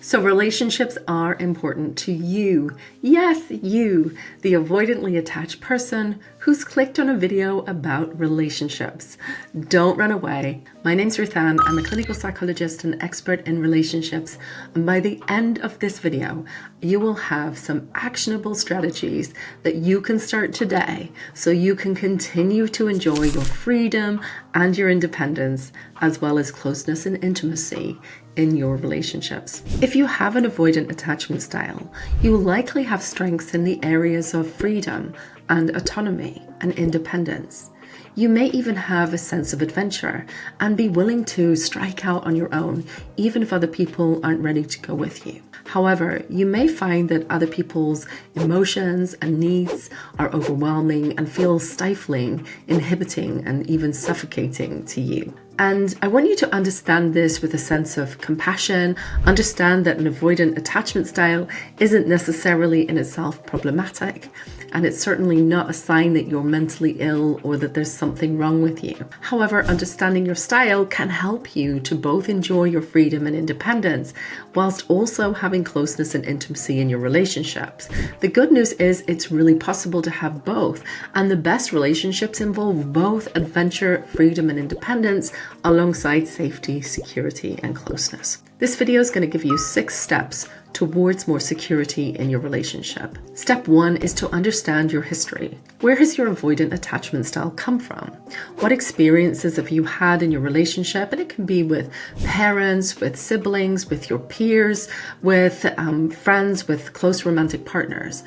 So relationships are important to you. Yes, you, the avoidantly attached person who's clicked on a video about relationships. Don't run away. My name's Ruthann. I'm a clinical psychologist and expert in relationships. And by the end of this video, you will have some actionable strategies that you can start today so you can continue to enjoy your freedom and your independence, as well as closeness and intimacy in your relationships. If you have an avoidant attachment style, you will likely have strengths in the areas of freedom and autonomy and independence. You may even have a sense of adventure and be willing to strike out on your own, even if other people aren't ready to go with you. However, you may find that other people's emotions and needs are overwhelming and feel stifling, inhibiting, and even suffocating to you. And I want you to understand this with a sense of compassion. Understand that an avoidant attachment style isn't necessarily in itself problematic, and it's certainly not a sign that you're mentally ill or that there's something wrong with you. However, understanding your style can help you to both enjoy your freedom and independence whilst also having closeness and intimacy in your relationships. The good news is it's really possible to have both, and the best relationships involve both adventure, freedom, and independence alongside safety, security, and closeness. This video is going to give you 6 steps towards more security in your relationship. Step 1 is to understand your history. Where has your avoidant attachment style come from? What experiences have you had in your relationship? And it can be with parents, with siblings, with your peers, with friends, with close romantic partners.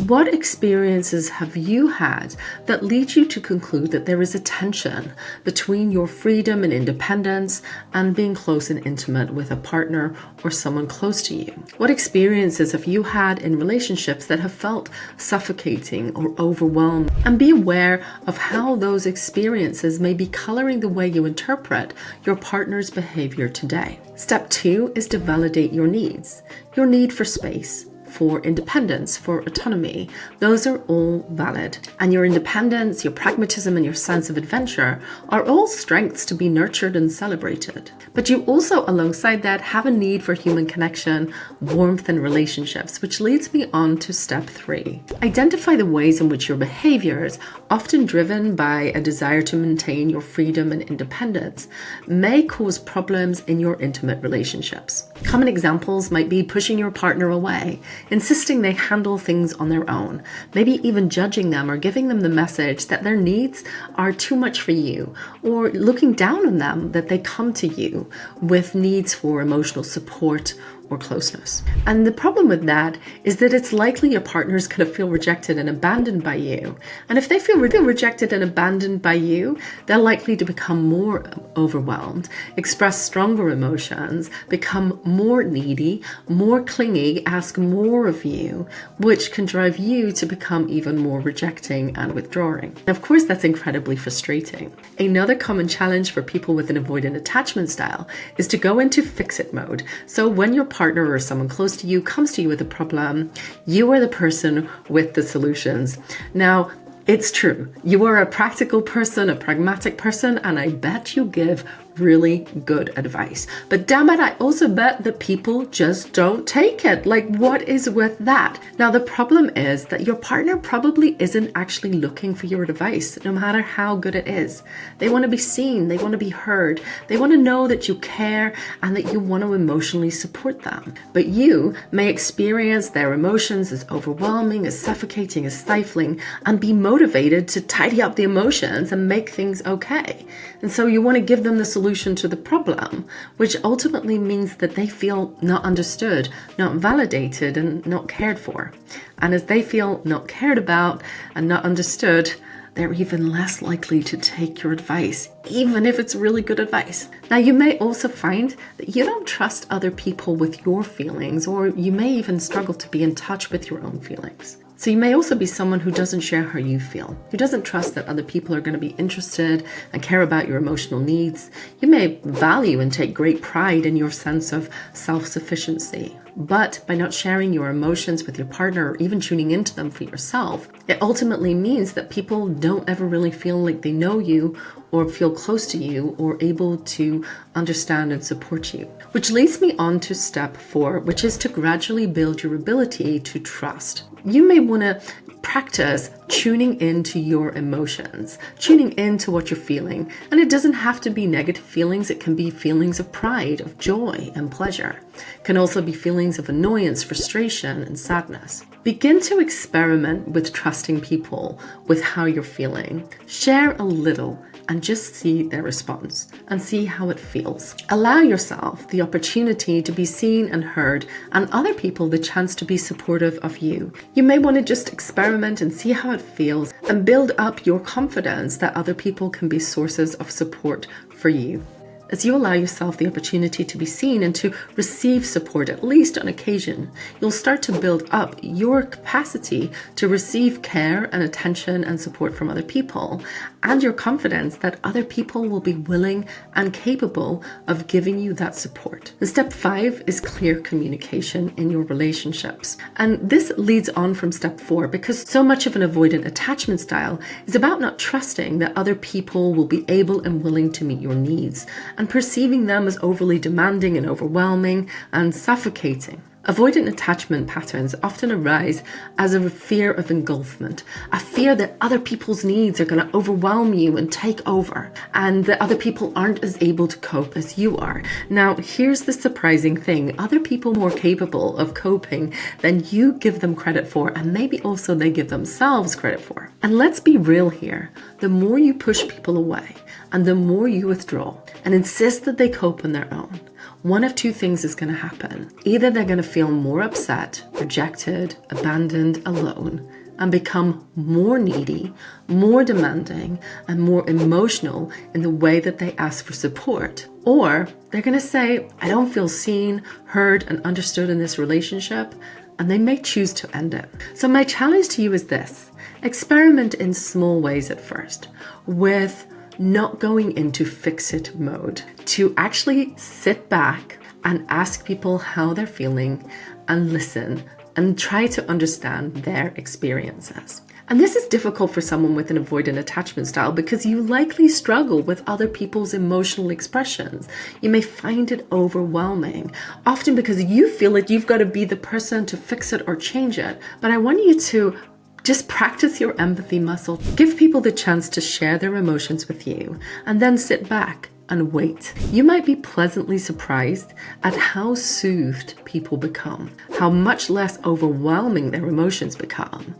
What experiences have you had that lead you to conclude that there is a tension between your freedom and independence and being close and intimate with a partner or someone close to you? What experiences have you had in relationships that have felt suffocating or overwhelmed? And be aware of how those experiences may be coloring the way you interpret your partner's behavior today. Step 2 is to validate your needs. Your need for space, for independence, for autonomy. Those are all valid. And your independence, your pragmatism, and your sense of adventure are all strengths to be nurtured and celebrated. But you also, alongside that, have a need for human connection, warmth, and relationships, which leads me on to step 3. Identify the ways in which your behaviors, often driven by a desire to maintain your freedom and independence, may cause problems in your intimate relationships. Common examples might be pushing your partner away, insisting they handle things on their own, maybe even judging them or giving them the message that their needs are too much for you, or looking down on them that they come to you with needs for emotional support or closeness. And the problem with that is that it's likely your partner's going to feel rejected and abandoned by you. And if they feel rejected and abandoned by you, they're likely to become more overwhelmed, express stronger emotions, become more needy, more clingy, ask more of you, which can drive you to become even more rejecting and withdrawing. And of course, that's incredibly frustrating. Another common challenge for people with an avoidant attachment style is to go into fix-it mode. So when your partner or someone close to you comes to you with a problem, you are the person with the solutions. Now, it's true. You are a practical person, a pragmatic person, and I bet you give really good advice. But damn it, I also bet that people just don't take it. Like, what is with that? Now, the problem is that your partner probably isn't actually looking for your advice, no matter how good it is. They want to be seen. They want to be heard. They want to know that you care and that you want to emotionally support them. But you may experience their emotions as overwhelming, as suffocating, as stifling, and be motivated to tidy up the emotions and make things okay. And so you want to give them the solution to the problem, which ultimately means that they feel not understood, not validated, and not cared for. And as they feel not cared about and not understood, they're even less likely to take your advice, even if it's really good advice. Now, you may also find that you don't trust other people with your feelings, or you may even struggle to be in touch with your own feelings. So you may also be someone who doesn't share how you feel, who doesn't trust that other people are going to be interested and care about your emotional needs. You may value and take great pride in your sense of self-sufficiency. But by not sharing your emotions with your partner or even tuning into them for yourself, it ultimately means that people don't ever really feel like they know you or feel close to you or able to understand and support you. Which leads me on to step 4, which is to gradually build your ability to trust. You may want to practice tuning into your emotions, tuning into what you're feeling. And it doesn't have to be negative feelings. It can be feelings of pride, of joy and pleasure. It can also be feelings of annoyance, frustration and sadness. Begin to experiment with trusting people with how you're feeling. Share a little and just see their response and see how it feels. Allow yourself the opportunity to be seen and heard, and other people the chance to be supportive of you. You may want to just experiment and see how it feels and build up your confidence that other people can be sources of support for you. As you allow yourself the opportunity to be seen and to receive support, at least on occasion, you'll start to build up your capacity to receive care and attention and support from other people, and your confidence that other people will be willing and capable of giving you that support. And step 5 is clear communication in your relationships. And this leads on from step 4 because so much of an avoidant attachment style is about not trusting that other people will be able and willing to meet your needs, and perceiving them as overly demanding and overwhelming and suffocating. Avoidant attachment patterns often arise as a fear of engulfment, a fear that other people's needs are going to overwhelm you and take over, and that other people aren't as able to cope as you are. Now, here's the surprising thing. Other people more capable of coping than you give them credit for, and maybe also they give themselves credit for. And let's be real here. The more you push people away, and the more you withdraw and insist that they cope on their own, one of two things is going to happen. Either they're going to feel more upset, rejected, abandoned, alone, and become more needy, more demanding, and more emotional in the way that they ask for support. Or they're going to say, I don't feel seen, heard, and understood in this relationship, and they may choose to end it. So my challenge to you is this. Experiment in small ways at first, with not going into fix-it mode, to actually sit back and ask people how they're feeling and listen and try to understand their experiences. And this is difficult for someone with an avoidant attachment style because you likely struggle with other people's emotional expressions. You may find it overwhelming, often because you feel like you've got to be the person to fix it or change it. But I want you to just practice your empathy muscle. Give people the chance to share their emotions with you, and then sit back and wait. You might be pleasantly surprised at how soothed people become, how much less overwhelming their emotions become,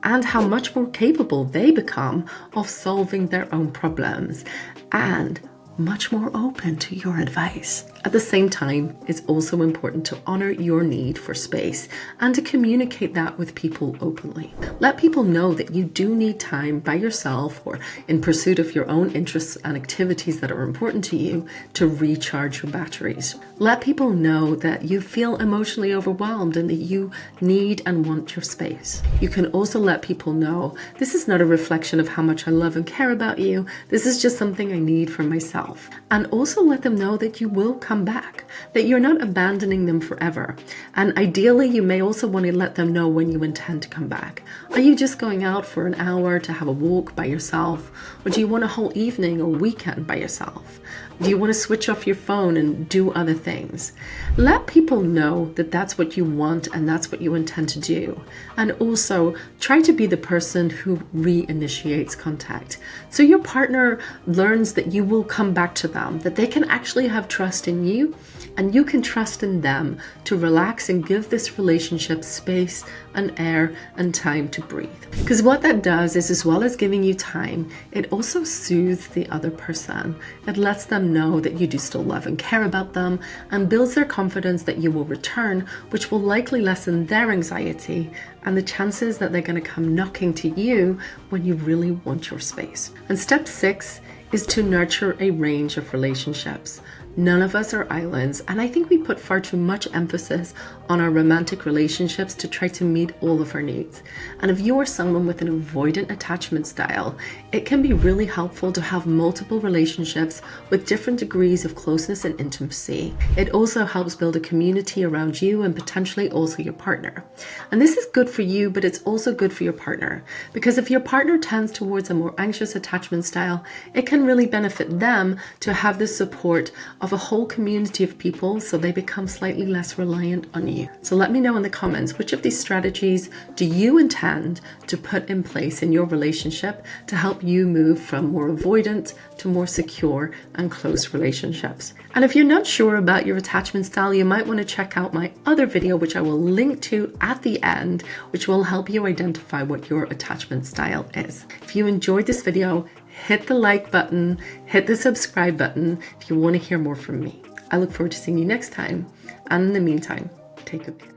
and how much more capable they become of solving their own problems, and much more open to your advice. At the same time, it's also important to honor your need for space and to communicate that with people openly. Let people know that you do need time by yourself or in pursuit of your own interests and activities that are important to you to recharge your batteries. Let people know that you feel emotionally overwhelmed and that you need and want your space. You can also let people know, this is not a reflection of how much I love and care about you. This is just something I need for myself. And also let them know that you will come back, that you're not abandoning them forever. And ideally, you may also want to let them know when you intend to come back. Are you just going out for an hour to have a walk by yourself? Or do you want a whole evening or weekend by yourself? Do you want to switch off your phone and do other things? Let people know that that's what you want and that's what you intend to do. And also try to be the person who reinitiates contact. So your partner learns that you will come back to them, that they can actually have trust in you and you can trust in them to relax and give this relationship space and air and time to breathe. Because what that does is, as well as giving you time, it also soothes the other person. It lets them know that you do still love and care about them and builds their confidence that you will return, which will likely lessen their anxiety and the chances that they're going to come knocking to you when you really want your space. And step 6 is to nurture a range of relationships. None of us are islands, and I think we put far too much emphasis on our romantic relationships to try to meet all of our needs. And if you are someone with an avoidant attachment style, it can be really helpful to have multiple relationships with different degrees of closeness and intimacy. It also helps build a community around you and potentially also your partner. And this is good for you, but it's also good for your partner, because if your partner tends towards a more anxious attachment style, it can really benefit them to have the support of a whole community of people so they become slightly less reliant on you. So let me know in the comments, which of these strategies do you intend to put in place in your relationship to help you move from more avoidant to more secure and close relationships? And if you're not sure about your attachment style, you might want to check out my other video, which I will link to at the end, which will help you identify what your attachment style is. If you enjoyed this video, hit the like button, hit the subscribe button if you want to hear more from me. I look forward to seeing you next time. And in the meantime, take good care.